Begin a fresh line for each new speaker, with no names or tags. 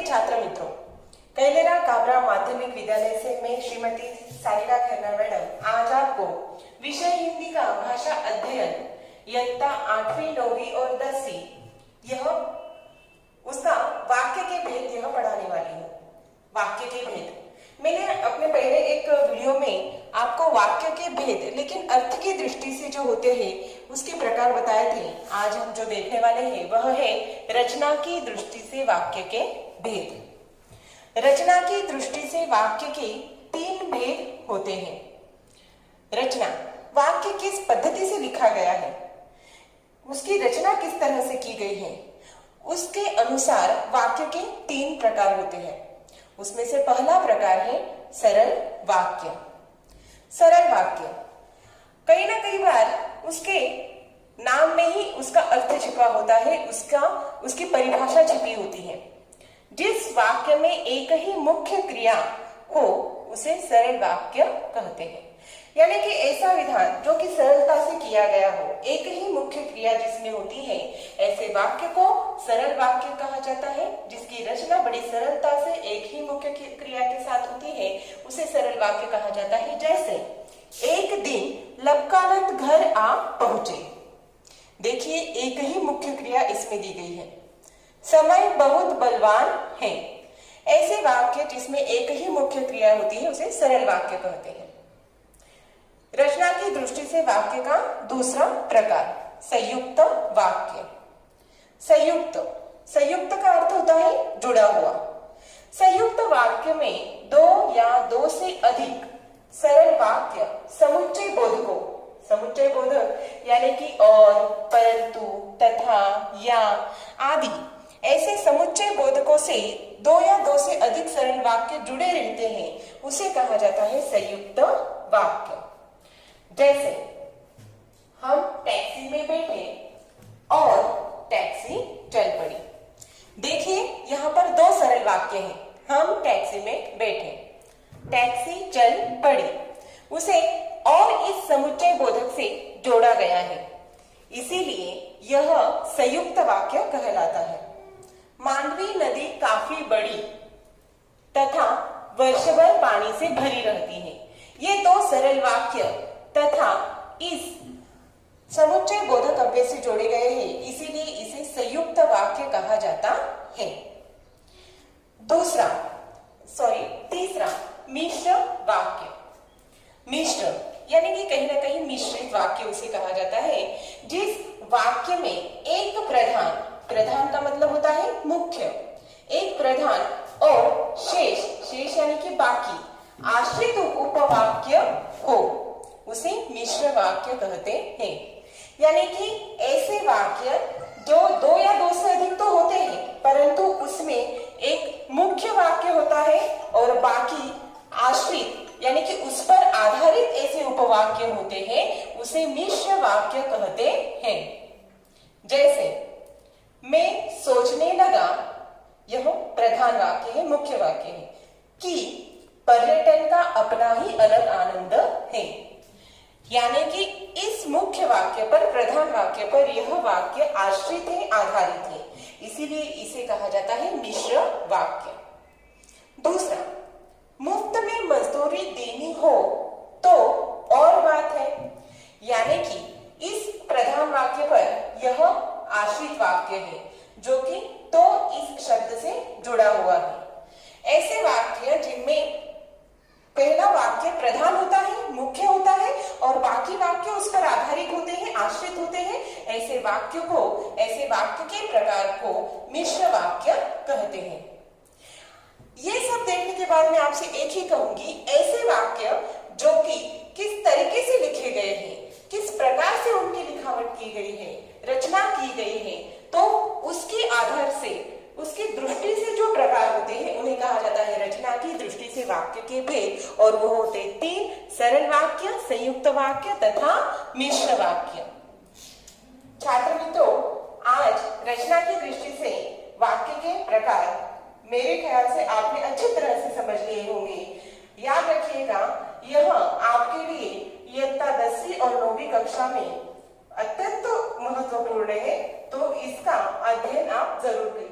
नमस्ते छात्र मित्रों, कैलेरा काबरा माध्यमिक विद्यालय से मैं श्रीमती सारिका खन्ना मैडम आज आपको विषय हिंदी का भाषा अध्ययन इयत्ता 8वीं 9वीं और 10वीं यह उसका वाक्य के भेद यह पढ़ाने वाली हूँ। वाक्य के भेद मैंने अपने पहले एक वीडियो में आपको वाक्य के भेद लेकिन अर्थ की दृष्टि से जो होते हैं उसके प्रकार बताए थे। आज हम जो देखने वाले हैं वह है रचना की दृष्टि से वाक्य के भेद। रचना की दृष्टि से वाक्य के 3 भेद होते हैं। रचना, वाक्य किस पद्धति से लिखा गया है, उसकी रचना किस तरह से की गई है, उसके अनुसार वाक्य के 3 प्रकार होते हैं। उसमें से पहला प्रकार है सरल वाक्य। सरल वाक्य कई ना कई बार उसके नाम में ही उसका अर्थ छिपा होता है, उसकी परिभाषा छिपी होती है। जिस वाक्य में एक ही मुख्य क्रिया हो उसे सरल वाक्य कहते हैं। यानी कि ऐसा विधान जो कि सरलता से किया गया हो, एक ही मुख्य क्रिया जिसमें होती है, ऐसे वाक्य को सरल वाक्य कहा जाता है। जिसकी रचना बड़ी सरलता से एक ही मुख्य क्रिया के साथ होती है उसे सरल वाक्य कहा जाता है। जैसे एक दिन लबकानंद घर आ पहुंचे। देखिए एक ही मुख्य क्रिया इसमें दी गई है। समय बहुत बलवान है। ऐसे वाक्य जिसमें एक ही मुख्य क्रिया होती है उसे सरल वाक्य कहते हैं। रचना की दृष्टि से वाक्य का दूसरा प्रकार संयुक्त वाक्य। संयुक्त का अर्थ होता है जुड़ा हुआ। संयुक्त वाक्य में 2 या 2 से अधिक सरल वाक्य समुच्चय बोधक यानी कि और, परंतु, तथा, या आदि ऐसे समुच्चय बोधकों से 2 या 2 से अधिक सरल वाक्य जुड़े रहते हैं उसे कहा जाता है संयुक्त वाक्य। जैसे हम टैक्सी में बैठे और टैक्सी चल पड़ी। देखिए यहाँ पर 2 सरल वाक्य हैं। हम टैक्सी में बैठे, टैक्सी चल पड़ी, उसे और इस समुच्चय बोधक से जोड़ा गया है, इसीलिए यह संयुक्त वाक्य कहलाता है। मांडवी नदी काफी बड़ी तथा वर्षभर पानी से भरी रहती है। ये 2 सरल वाक्य तथा इस समुच्चय बोधक अव्यय से जोड़े गए हैं, इसीलिए इसे संयुक्त वाक्य कहा जाता है। तीसरा मिश्र वाक्य। मिश्र यानी कि कहीं ना कहीं मिश्रित वाक्य उसे कहा जाता है। जिस वाक्य में एक प्रधान का मतलब होता है मुख्य, एक प्रधान और शेष यानी कि बाकी आश्रित उपवाक्य हो उसे मिश्र वाक्य कहते हैं। यानी कि ऐसे वाक्य जो 2 या 2 से अधिक तो होते हैं परंतु उसमें एक मुख्य वाक्य होता है और बाकी आश्रित यानी कि उस पर आधारित ऐसे उपवाक्य होते हैं, उसे मिश्र वाक्य कहते हैं। जैसे मैं सोचने लगा, यह प्रधान वाक्य है, मुख्य वाक्य है, कि पर्यटन का अपना ही अलग आनंद है। यानी कि इस मुख्य वाक्य पर, प्रधान वाक्य पर यह वाक्य आश्रित है, आधारित है, इसीलिए इसे कहा जाता है मिश्र वाक्य। दूसरा, मुफ्त में मजदूरी देनी हो तो और बात है। यानी कि इस प्रधान वाक्य पर यह आश्रित वाक्य है जो कि तो इस शब्द से जुड़ा हुआ है। ऐसे वाक्य जिनमें पहला वाक्य प्रधान होता है, मुख्य होता है और बाकी वाक्य उस पर आधारित होते हैं, आश्रित होते हैं, ऐसे वाक्य के प्रकार को मिश्र वाक्य कहते हैं। ये सब देखने के बाद मैं आपसे एक ही कहूंगी, ऐसे वाक्य जो कि किस तरीके से लिखे गए हैं, किस प्रकार से उनकी लिखावट की गई है, रचना की गई है, तो उसके आधार से, उसकी दृष्टि से जो प्रकार होते हैं उन्हें कहा जाता है रचना की दृष्टि से वाक्य के भेद। और वो होते 3 सरल वाक्य, संयुक्त वाक्य तथा मिश्र वाक्य। छात्र मित्रों, आज रचना की दृष्टि से वाक्य के प्रकार मेरे ख्याल से आपने अच्छी तरह से समझ लिए होंगे। याद रखिएगा, यह आपके लिए इयत्ता 10वीं और 9वीं कक्षा में अत्यंत महत्वपूर्ण है, तो इसका अध्ययन आप जरूर करिए।